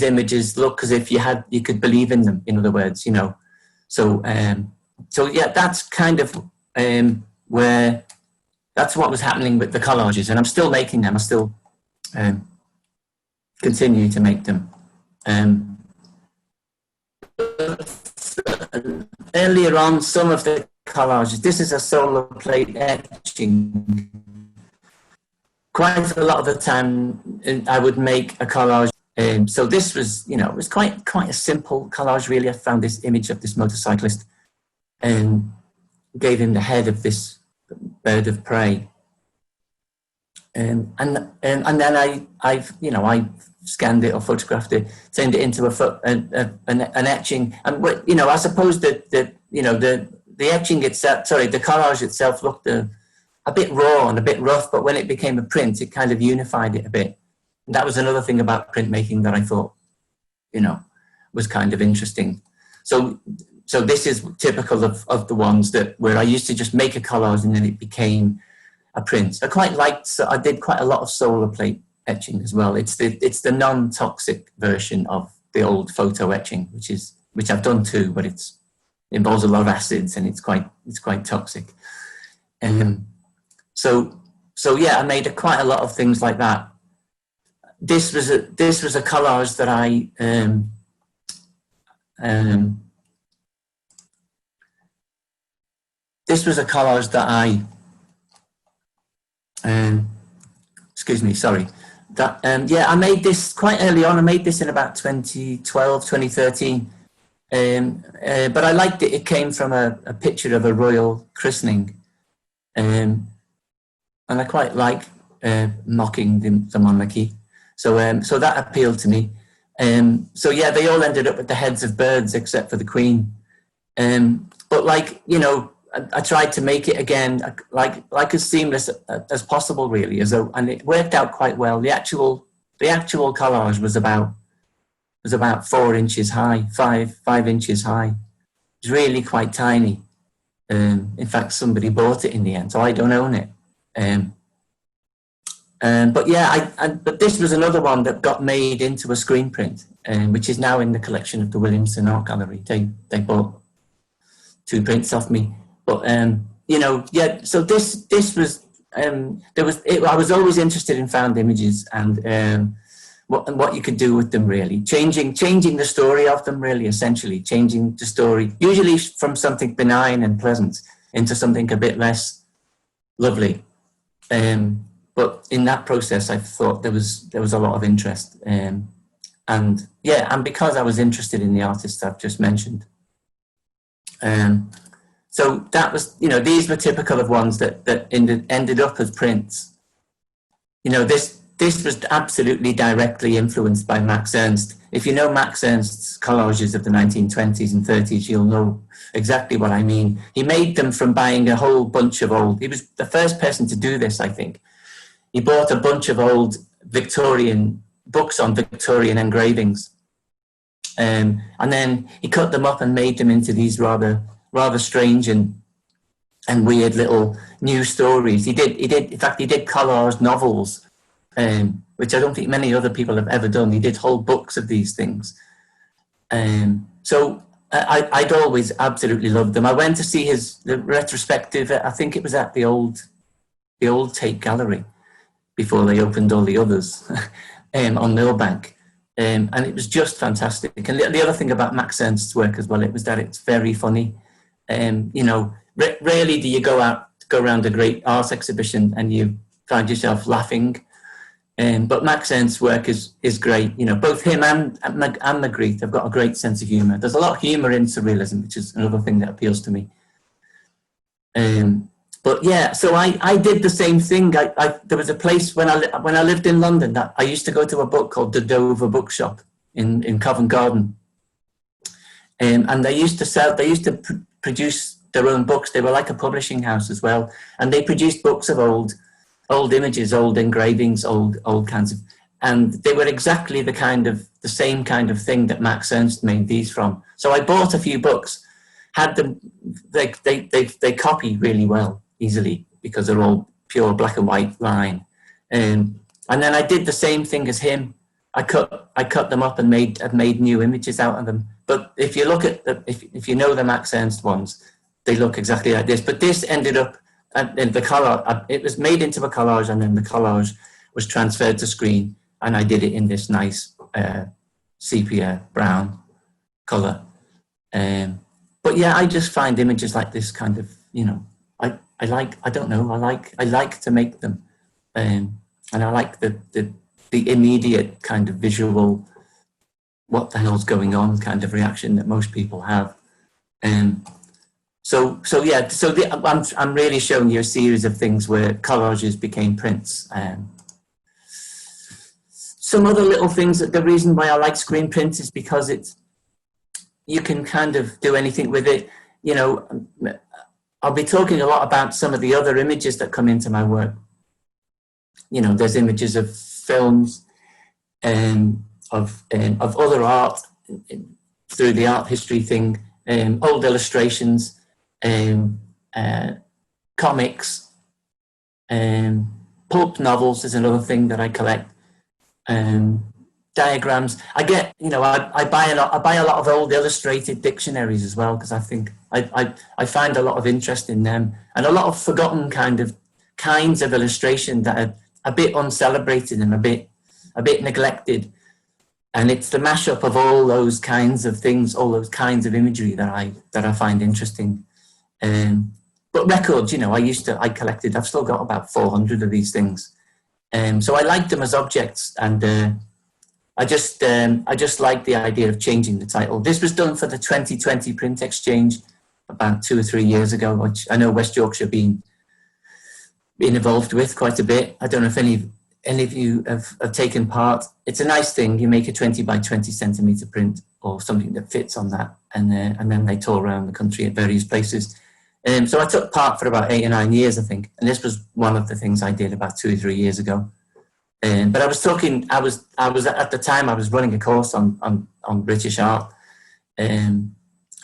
[SPEAKER 4] images look as if you could believe in them. In other words, you know. So, so yeah, that's kind of where. That's what was happening with the collages, and I'm still making them. I still continue to make them. Earlier on, some of the collages, this is a solar plate etching. Quite a lot of the time, I would make a collage. So this was, you know, it was quite a simple collage, really. I found this image of this motorcyclist and gave him the head of this bird of prey, and then I scanned it or photographed it, turned it into an etching, and you know, I suppose that the etching itself, the collage itself looked a bit raw and a bit rough, but when it became a print, it kind of unified it a bit. And that was another thing about printmaking that I thought, you know, was kind of interesting. So this is typical of the ones where I used to just make a collage and then it became a print. I did quite a lot of solar plate etching as well. It's the non-toxic version of the old photo etching, which I've done too, but it involves a lot of acids and it's quite toxic. So yeah, I made quite a lot of things like that. This was a collage that I this was a collage that excuse me, sorry. Yeah, I made this quite early on. I made this in about 2012, 2013. But I liked it. It came from a picture of a royal christening. And I quite like mocking the monarchy. So that appealed to me. So yeah, they all ended up with the heads of birds except for the Queen. But like, you know, I tried to make it again like as seamless as possible, really, and it worked out quite well. The actual collage was about 4 inches high, 5 inches high. It was really quite tiny. In fact, somebody bought it in the end, so I don't own it. But yeah, but this was another one that got made into a screen print, which is now in the collection of the Williamson Art Gallery. They bought 2 prints off me. But you know, yeah. So this was I was always interested in found images and what you could do with them, really, changing the story of them, really, essentially changing the story, usually from something benign and pleasant into something a bit less lovely. But in that process, I thought there was a lot of interest, and yeah, and because I was interested in the artists I've just mentioned. So that was, you know, these were typical of ones that ended up as prints. You know, this was absolutely directly influenced by Max Ernst. If you know Max Ernst's collages of the 1920s and 30s, you'll know exactly what I mean. He made them from buying a whole bunch of he was the first person to do this, I think. He bought a bunch of old Victorian books on Victorian engravings. And then he cut them up and made them into these rather strange and weird little new stories. He did in fact he did collage novels, which I don't think many other people have ever done. He did whole books of these things. So I'd always absolutely loved them. I went to see the retrospective. I think it was at the old Tate Gallery before they opened all the others on Millbank, and it was just fantastic. And the other thing about Max Ernst's work as well, it was that it's very funny. You know, rarely do you go around a great art exhibition and you find yourself laughing. But Max Ernst's work is great. You know, both him and Magritte have got a great sense of humour. There's a lot of humour in surrealism, which is another thing that appeals to me. But yeah, so I did the same thing. There was a place when I lived in London that I used to go to a book called the Dover Bookshop in Covent Garden, and they used to produce their own books. They were like a publishing house as well, and they produced books of old images, old engravings, old kinds of, and they were exactly the same kind of thing that Max Ernst made these from. So I bought a few books, had them, they copy really well, easily, because they're all pure black and white line. And then I did the same thing as him. I cut them up and made new images out of them. But if you look at if you know the Max Ernst ones, they look exactly like this. But this ended up in the collage. It was made into a collage, and then the collage was transferred to screen, and I did it in this nice sepia brown color. But yeah, I just find images like this kind of, you know, I like to make them, and I like the immediate kind of visual, what the hell's going on kind of reaction that most people have. I'm really showing you a series of things where collages became prints. Some other little things, that the reason why I like screen print is because you can kind of do anything with it. You know, I'll be talking a lot about some of the other images that come into my work. You know, there's images of films and of other art through the art history thing, old illustrations, comics, pulp novels is another thing that I collect. Diagrams. I get, you know, I buy a lot of old illustrated dictionaries as well, because I think I find a lot of interest in them, and a lot of forgotten kinds of illustration that are a bit uncelebrated and a bit neglected. And it's the mashup of all those kinds of things, all those kinds of imagery that I find interesting. But records, you know, I've still got about 400 of these things. So I like them as objects, and I just like the idea of changing the title. This was done for the 2020 print exchange about 2 or 3 years ago, which I know West Yorkshire been involved with quite a bit. I don't know if any of you have taken part. It's a nice thing. You make a 20 by 20 centimetre print or something that fits on that, and then they tour around the country at various places. So I took part for about 8 or 9 years, I think, and this was one of the things I did about 2 or 3 years ago. But I was at the time I was running a course on British art,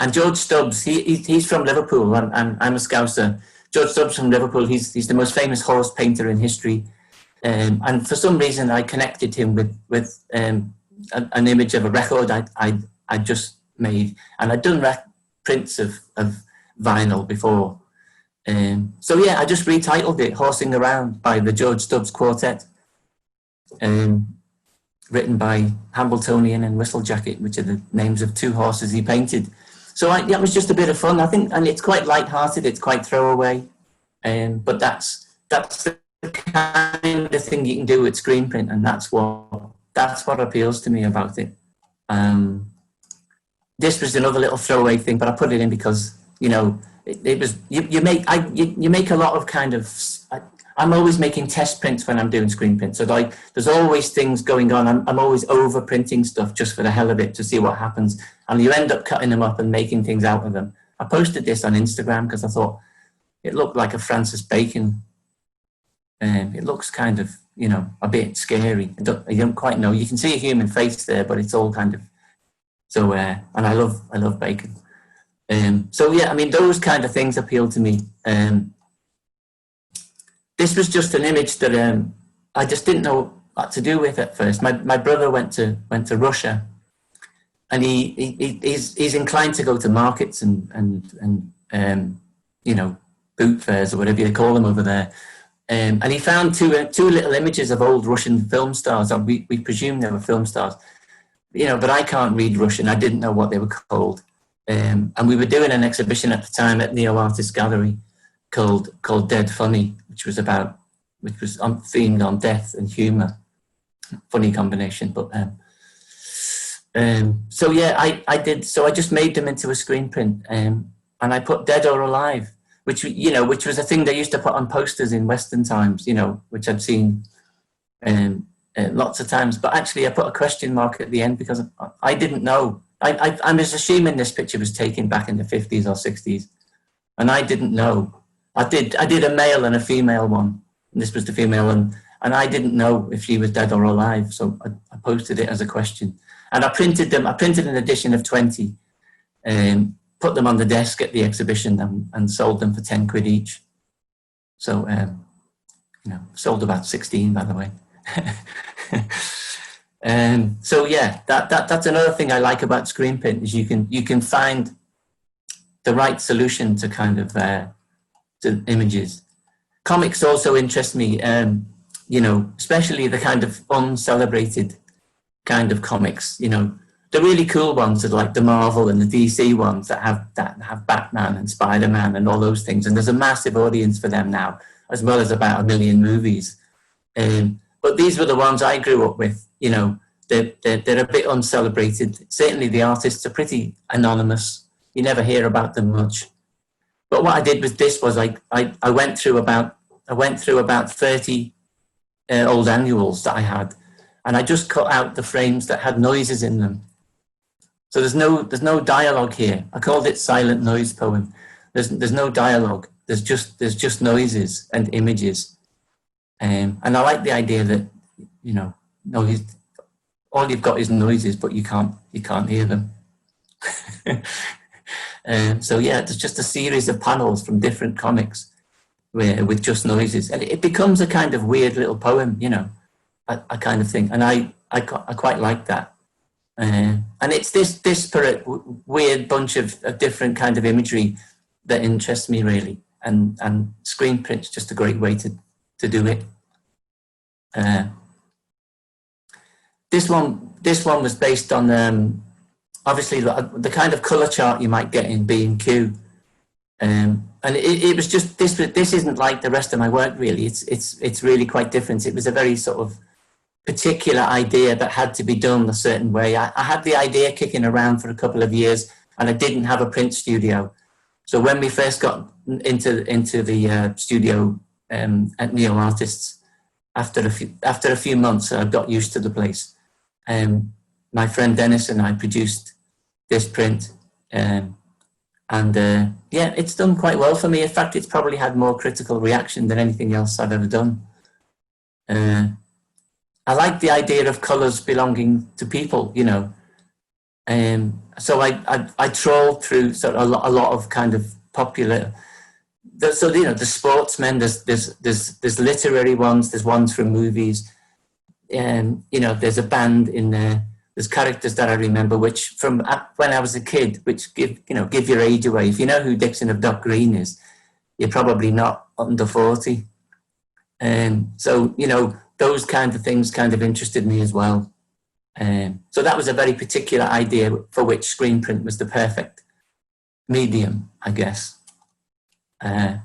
[SPEAKER 4] and George Stubbs, he's from Liverpool, and I'm a Scouser. George Stubbs from Liverpool, he's the most famous horse painter in history, and for some reason I connected him with an image of a record I just made, and I'd done prints of vinyl before, so yeah, I just retitled it "Horsing Around" by the George Stubbs Quartet. Written by Hambletonian and Whistlejacket, which are the names of 2 horses he painted. So that was just a bit of fun, I think, and it's quite light-hearted, it's quite throwaway, but that's the kind of thing you can do with screen print, and that's what appeals to me about it. This was another little throwaway thing, but I put it in because, you know, it was you make a lot of kind of. I'm always making test prints when I'm doing screen print. So like, there's always things going on. I'm always over printing stuff just for the hell of it to see what happens. And you end up cutting them up and making things out of them. I posted this on Instagram because I thought it looked like a Francis Bacon. It looks kind of, you know, a bit scary. You don't quite know. You can see a human face there, but it's all kind of, so, and I love Bacon. So yeah, I mean, those kind of things appeal to me. This was just an image that I just didn't know what to do with at first. My brother went to Russia, he's inclined to go to markets and you know, boot fairs or whatever you call them over there. And he found two little images of old Russian film stars. We presume they were film stars, you know, but I can't read Russian. I didn't know what they were called. And we were doing an exhibition at the time at Neo Artist Gallery called Dead Funny, which was themed on death and humour. Funny combination, but so yeah, I did. So I just made them into a screen print, and I put Dead or Alive, which was a thing they used to put on posters in Western times, you know, which I'd seen lots of times. But actually, I put a question mark at the end because I didn't know. I was assuming this picture was taken back in the 50s or 60s, and I didn't know. I did a male and a female one, and this was the female, and I didn't know if she was dead or alive, so I posted it as a question. And I printed them. I printed an edition of 20, and put them on the desk at the exhibition, and sold them for 10 quid each. So, you know, sold about 16, by the way. So yeah, that's another thing I like about screen print is you can find the right solution to kind of to images. Comics also interest me. You know, especially the kind of uncelebrated kind of comics, you know, the really cool ones are like the Marvel and the DC ones that have Batman and Spider-Man and all those things. And there's a massive audience for them now, as well as about 1 million movies. But these were the ones I grew up with, you know, they're a bit uncelebrated. Certainly the artists are pretty anonymous. You never hear about them much. But what I did with this was I went through about 30 old annuals that I had, and I just cut out the frames that had noises in them. So there's no dialogue here. I called it silent noise poem. There's no dialogue. There's just noises and images. And I like the idea that, you know, noise, all you've got is noises, but you can't hear them. So yeah, there's just a series of panels from different comics with just noises, and it becomes a kind of weird little poem, you know, a kind of thing. And I quite like that. And it's this disparate, weird bunch of different kind of imagery that interests me really. And screen print's just a great way to do it. This one was based on obviously the kind of colour chart you might get in B&Q. And it was just this isn't like the rest of my work really. It's really quite different. It was a very sort of particular idea that had to be done a certain way. I had the idea kicking around for a couple of years, and I didn't have a print studio. So when we first got into the studio at Neo Artists, after a few months, I got used to the place. My friend Dennis and I produced this print. Yeah, it's done quite well for me. In fact, it's probably had more critical reaction than anything else I've ever done. I like the idea of colours belonging to people, you know. So I trawled through sort of a lot of kind of popular. So you know, the sportsmen. There's literary ones. There's ones from movies. You know, there's a band in there. There's characters that I remember, which from when I was a kid, which give your age away. If you know who Dixon of Dock Green is, you're probably not under 40. So, you know, those kind of things kind of interested me as well. So that was a very particular idea for which screen print was the perfect medium, I guess. And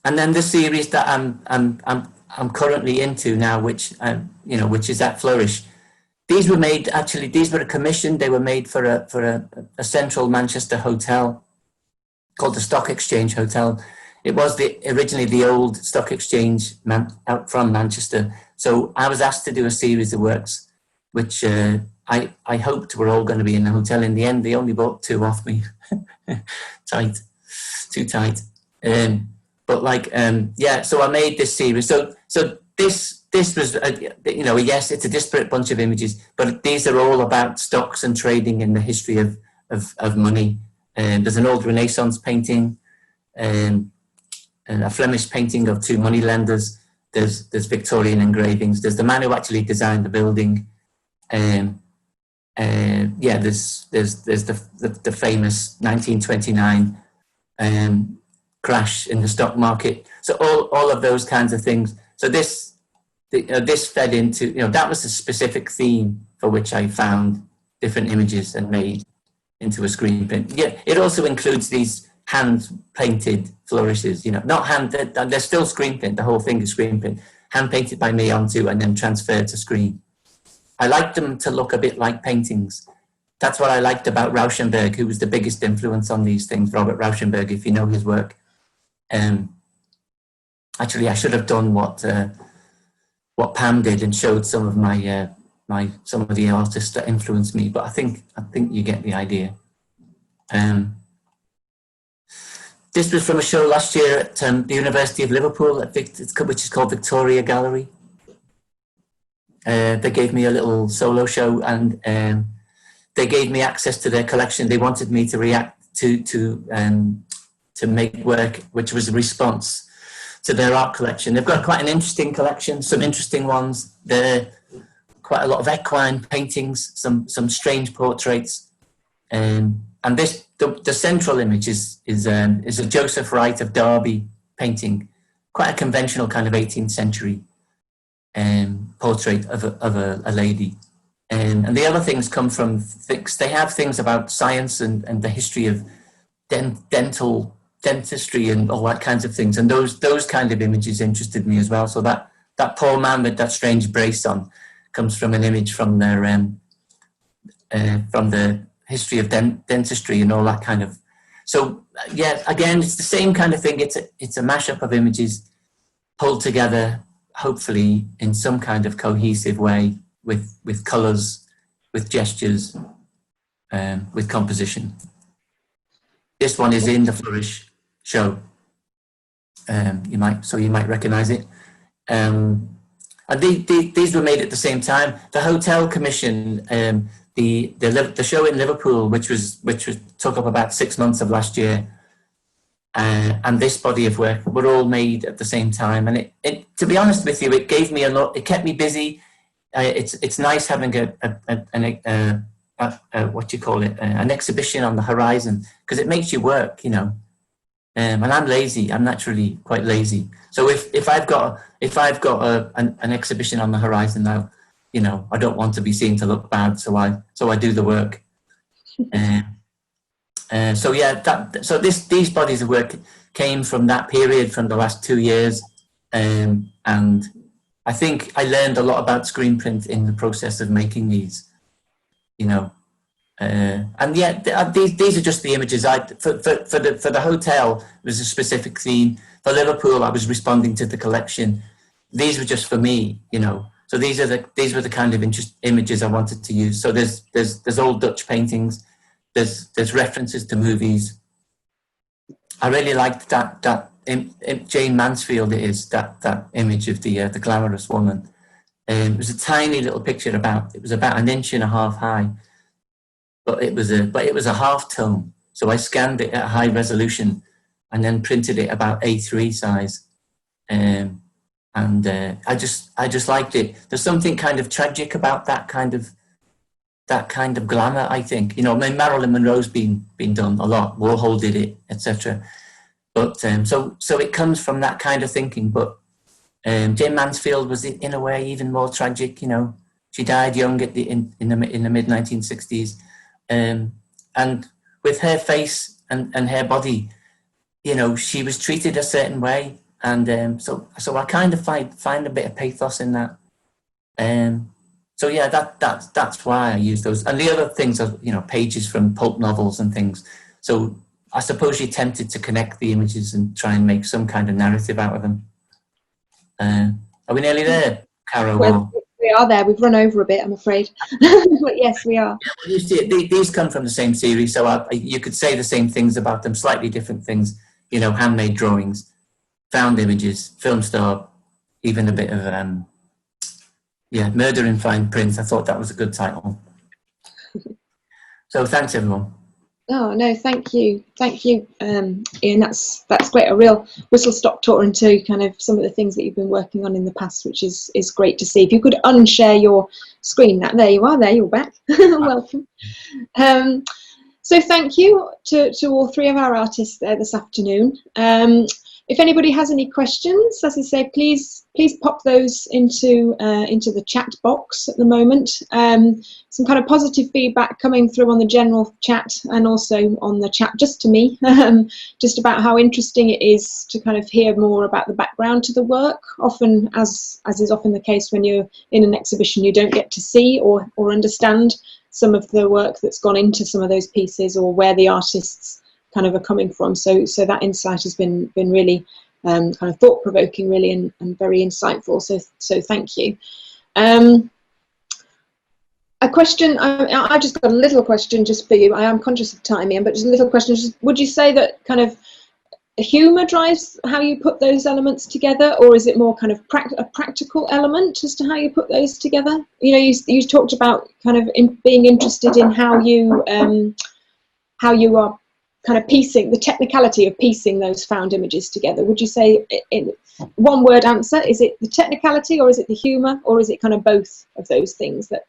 [SPEAKER 4] then the series that I'm currently into now, which which is at Flourish. These were made, actually, these were commissioned. They were made for a central Manchester hotel called the Stock Exchange Hotel. It was originally the old Stock Exchange out from Manchester. So I was asked to do a series of works, which I hoped were all going to be in the hotel. In the end, they only bought 2 off me. Tight, too tight. But like, yeah, so I made this series. So this was, yes, it's a disparate bunch of images, but these are all about stocks and trading and the history of money. There's an old Renaissance painting, and a Flemish painting of 2 moneylenders. There's Victorian engravings. There's the man who actually designed the building. yeah, there's the famous 1929 crash in the stock market. So all of those kinds of things. So this fed into, that was a specific theme for which I found different images and made into a screen print. Yeah, it also includes these hand-painted flourishes, not hand, they're still screen print, the whole thing is screen print, hand-painted by me onto and then transferred to screen. I liked them to look a bit like paintings. That's what I liked about Rauschenberg, who was the biggest influence on these things, Robert Rauschenberg, if you know his work. Actually, I should have done what Pam did and showed some of some of the artists that influenced me, but I think you get the idea. This was from a show last year at the University of Liverpool, which is called Victoria Gallery. They gave me a little solo show, and they gave me access to their collection. They wanted me to react to make work which was a response to their art collection. They've got quite an interesting collection, some interesting ones. There quite a lot of equine paintings, some strange portraits, and the central image is a Joseph Wright of Derby painting, quite a conventional kind of 18th century portrait of a lady. And the other things come from they have things about science and the history of dentistry and all that kinds of things, and those kind of images interested me as well. So that poor man with that strange brace on comes from an image from their from the history of dentistry and all that kind of. So yeah, again, it's the same kind of thing. It's a mashup of images pulled together, hopefully in some kind of cohesive way, with colours, with gestures, with composition. This one is in the Flourish show. You might recognise it. And these were made at the same time. The Hotel Commission, the show in Liverpool, which took up about 6 months of last year, and this body of work were all made at the same time. And it to be honest with you, it gave me a lot. It kept me busy. It's nice having what do you call it, an exhibition on the horizon, because it makes you work, and I'm lazy. I'm naturally quite lazy. So if I've got an exhibition on the horizon now, I don't want to be seen to look bad, so I do the work. So yeah, these bodies of work came from that period, from the last 2 years, and I think I learned a lot about screen print in the process of making these, and yeah, these are just the images. For the hotel, it was a specific theme. For Liverpool, I was responding to the collection. These were just for me, So these were the kind of images I wanted to use. So there's old Dutch paintings. There's references to movies. I really liked that Jane Mansfield that image of the glamorous woman. It was a tiny little picture it was about 1.5 inches high, but it was a half tone. So I scanned it at high resolution and then printed it about A3 size. And I just liked it. There's something kind of tragic about that kind of glamour, I think. Marilyn Monroe's been done a lot. Warhol did it, etc. But so it comes from that kind of thinking. But Jane Mansfield was in a way even more tragic. She died young in the mid 1960s, and with her face and her body, she was treated a certain way. And so I kind of find a bit of pathos in that. So yeah, that's why I use those. And the other things are, pages from pulp novels and things. So I suppose you're tempted to connect the images and try and make some kind of narrative out of them. Are we nearly there, Caro?
[SPEAKER 1] Well, we are there. We've run over a bit, I'm afraid. But yes, we are.
[SPEAKER 4] Yeah, well, you see, these come from the same series, so you could say the same things about them, slightly different things. Handmade drawings, found images, film star, even a bit of Murder in Fine Print. I thought that was a good title. So thanks, everyone.
[SPEAKER 1] Oh no, thank you, Ian. That's great. A real whistle-stop tour into kind of some of the things that you've been working on in the past, which is great to see. If you could unshare your screen, there you are. There, you're back. Welcome. So thank you to all three of our artists there this afternoon. If anybody has any questions, as I say, please pop those into the chat box at the moment. Some kind of positive feedback coming through on the general chat and also on the chat just to me, just about how interesting it is to kind of hear more about the background to the work. Often, as is often the case when you're in an exhibition, you don't get to see or understand some of the work that's gone into some of those pieces, or where the artists kind of are coming from. So that insight has been really kind of thought-provoking, really, and very insightful. So thank you. A question, I just got a little question just for you. I am conscious of time, Ian, but just a little question. Would you say that kind of humour drives how you put those elements together, or is it more kind of a practical element as to how you put those together? You know, you talked about kind of being interested in how you are kind of piecing, the technicality of piecing those found images together. Would you say, in one word answer, is it the technicality, or is it the humour, or is it kind of both of those things that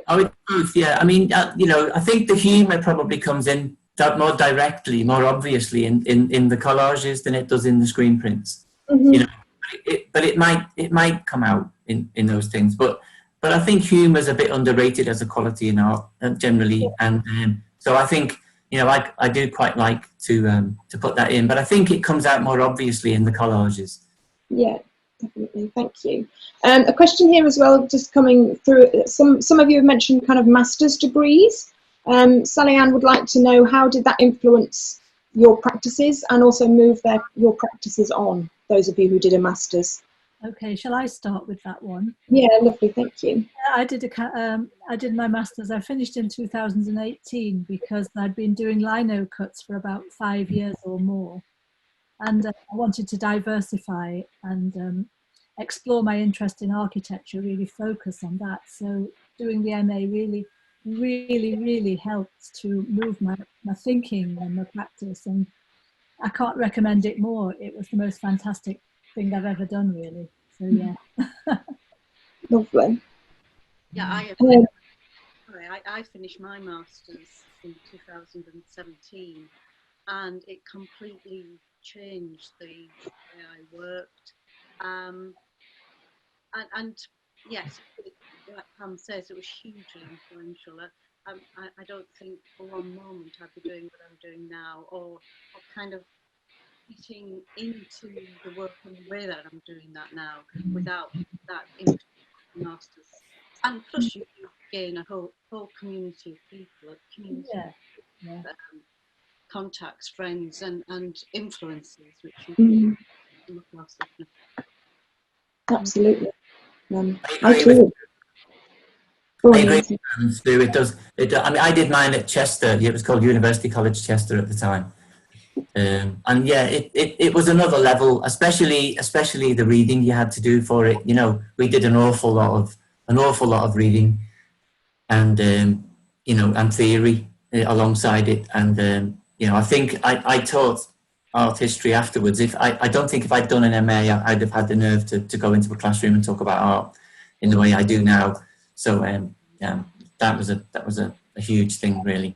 [SPEAKER 4] Oh, it's both, yeah. I mean, you know, I think the humour probably comes in more directly, more obviously in the collages than it does in the screen prints.
[SPEAKER 1] Mm-hmm.
[SPEAKER 4] You know, but it might come out in those things. But I think humour is a bit underrated as a quality in art generally, and so I think, you know, I do quite like to put that in, but I think it comes out more obviously in the collages.
[SPEAKER 1] Yeah, definitely. Thank you. A question here as well, just coming through. Some of you have mentioned kind of master's degrees. Sally Ann would like to know, how did that influence your practices and also move your practices on, those of you who did a master's?
[SPEAKER 3] Okay, shall I start with that one?
[SPEAKER 1] Yeah, lovely, thank you.
[SPEAKER 3] I did my master's. I finished in 2018 because I'd been doing lino cuts for about 5 years or more, and I wanted to diversify and explore my interest in architecture, really focus on that. So doing the MA really helped to move my thinking and my practice, and I can't recommend it more. It was the most fantastic thing I've ever done, really. So yeah.
[SPEAKER 1] Lovely.
[SPEAKER 2] Yeah, I finished my master's in 2017, and it completely changed the way I worked. And yes, like Pam says, it was hugely influential. I don't think for one moment I'd be doing what I'm doing now, or kind of fitting into the work in the way that I'm doing that now without that masters. And plus you gain a whole community of people, contacts, friends and influences, which you come across.
[SPEAKER 1] Absolutely.
[SPEAKER 4] I agree with
[SPEAKER 1] you.
[SPEAKER 4] It does. I mean, I did mine at Chester. It was called University College Chester at the time. And yeah, it was another level, especially the reading you had to do for it. You know, we did an awful lot of reading, and you know, and theory alongside it. And you know, I think I taught art history afterwards. I don't think if I'd done an MA, I'd have had the nerve to go into a classroom and talk about art in the way I do now. So yeah, that was a huge thing, really.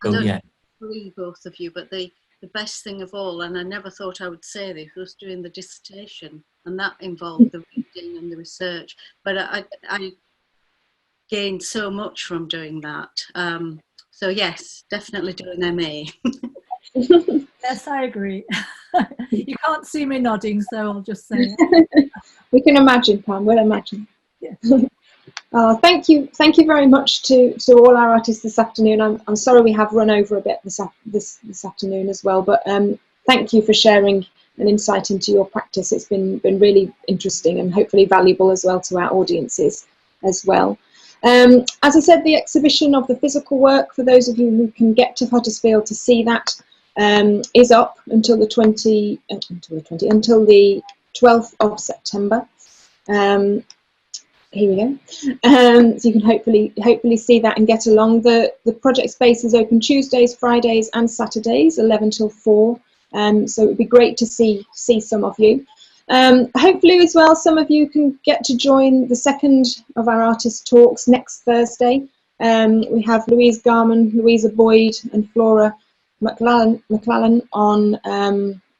[SPEAKER 4] So yeah.
[SPEAKER 2] Agree, both of you, but the best thing of all, and I never thought I would say this, was doing the dissertation, and that involved the reading and the research. But I gained so much from doing that. So yes, definitely do an MA.
[SPEAKER 3] Yes, I agree. You can't see me nodding, so I'll just say it.
[SPEAKER 1] We can imagine, Pam. We'll imagine.
[SPEAKER 3] Yeah.
[SPEAKER 1] Thank you very much to all our artists this afternoon. I'm sorry we have run over a bit this afternoon as well, but thank you for sharing an insight into your practice. It's been really interesting and hopefully valuable as well to our audiences as well. As I said, the exhibition of the physical work, for those of you who can get to Huddersfield to see that, is up until the 12th of September. here we go. So you can hopefully see that and get along. The project space is open Tuesdays, Fridays and Saturdays, 11 till 4. So it would be great to see some of you. Hopefully as well, some of you can get to join the second of our artist talks next Thursday. We have Louise Garman, Louisa Boyd and Flora McLallen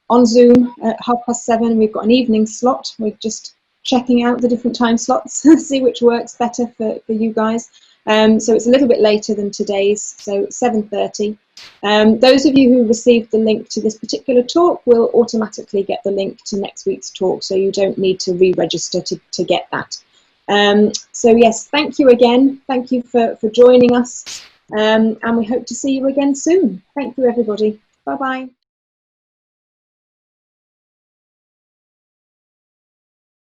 [SPEAKER 1] on Zoom at 7:30. We've got an evening slot. We're just checking out the different time slots, see which works better for you guys. So it's a little bit later than today's, so 7:30. Those of you who received the link to this particular talk will automatically get the link to next week's talk, so you don't need to re-register to get that. So yes, thank you again. Thank you for joining us, and we hope to see you again soon. Thank you, everybody. Bye-bye.